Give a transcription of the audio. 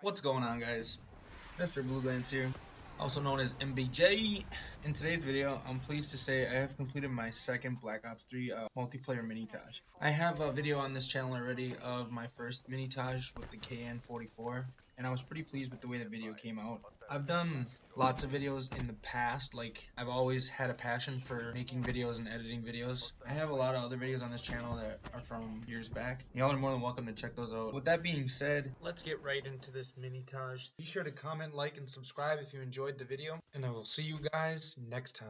What's going on, guys? Mr. Bluelands here, also known as MBJ. In today's video, I'm pleased to say I have completed my second Black Ops 3 multiplayer Minitage. I have a video on this channel already of my first Minitage with the KN44, and I was pretty pleased with the way the video came out. I've done lots of videos in the past, like I've always had a passion for making videos and editing videos. I have a lot of other videos on this channel that are from years back. Y'all are more than welcome to check those out. With that being said, let's get right into this Minitage. Be sure to comment, like, and subscribe if you enjoyed the video, and I will see you guys next time.